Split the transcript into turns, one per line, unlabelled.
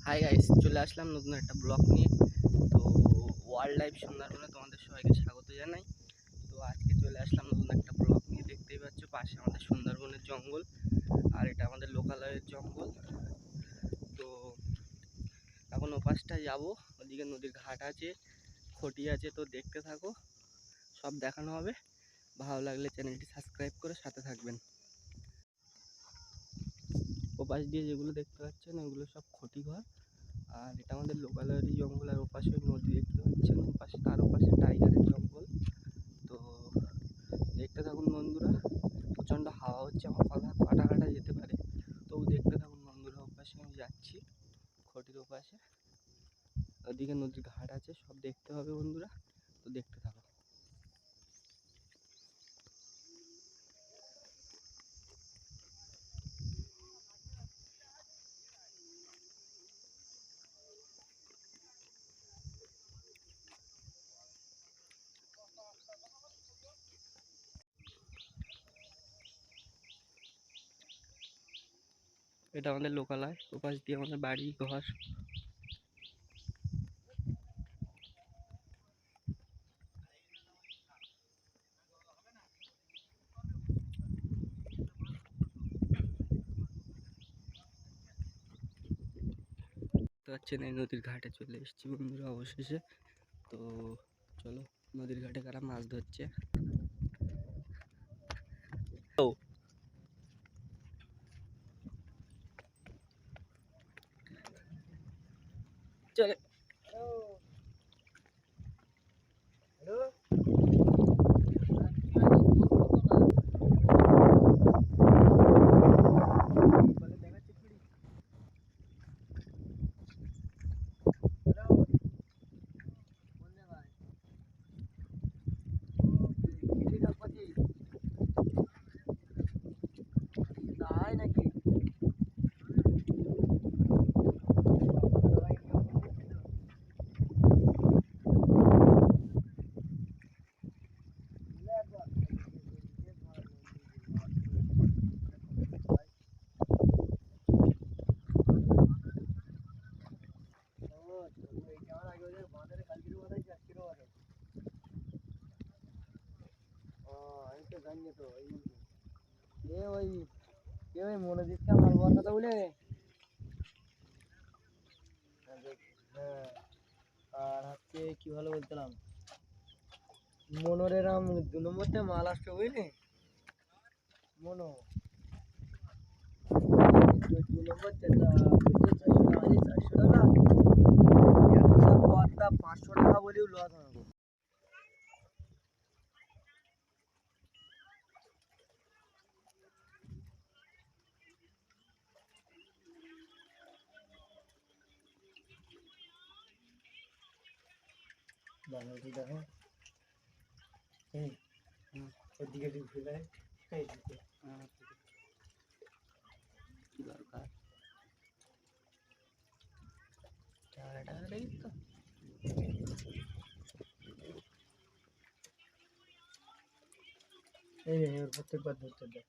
Hi guys, চলে আসলাম নতুন একটা ব্লগ নিয়ে। তো ওয়াইল্ড লাইফ সুন্দরবনে তোমাদের সবাইকে স্বাগত জানাই। তো আজকে চলে আসলাম নতুন একটা ব্লগ নিয়ে। দেখতেই পাচ্ছ পাশে আমাদের সুন্দরবনের জঙ্গল, আর এটা আমাদের লোকালয়ের জঙ্গল। তো এখন ওপাশটায় যাবো, ওদিকে নদীর ঘাট আছে, খটি আছে। তো দেখতে থাকো, সব দেখানো হবে। ভালো লাগলে চ্যানেলটি সাবস্ক্রাইব করে সাথে থাকবেন। ওপাশ দিয়ে যেগুলো দেখতে পাচ্ছেন ওগুলো সব খটি ঘর, আর এটা আমাদের লোকালয়েরই জঙ্গল। আর ওপাশে নদী দেখতে পাচ্ছেন, ওপাশে তার ওপাশে টাইগারের জঙ্গল। তো দেখতে থাকুন বন্ধুরা, প্রচণ্ড হাওয়া হচ্ছে, আমার কথা কাটা কাটা যেতে পারে। তো দেখতে থাকুন বন্ধুরা, ওপাশে আমি যাচ্ছি, খটির ওপাশে, ওদিকে নদীর ঘাট আছে, সব দেখতে হবে বন্ধুরা। তো দেখতে থাকো। এটা আমাদের লোকালয়, ওপাশ দিয়ে আমাদের বাড়ি ঘর। দেখতে পাচ্ছেন এই নদীর ঘাটে চলে এসেছি বন্ধুরা অবশেষে। তো চলো, নদীর ঘাটে কারা মাছ ধরছে। ও চলে। মনোজিৎটা মাল কথা বলে। হ্যাঁ, আর হচ্ছে কি ভালো বলছিলাম, মনোরেরাম 2 নম্বরতে মাল আসছে বুঝলি। মনো 2 নম্বর 500 টাকা বলেও লস হবে। দেখো ওদিকে ঢুকে কি দরকার, টাকা তো এই প্রত্যেকবার ধরতে দেয়।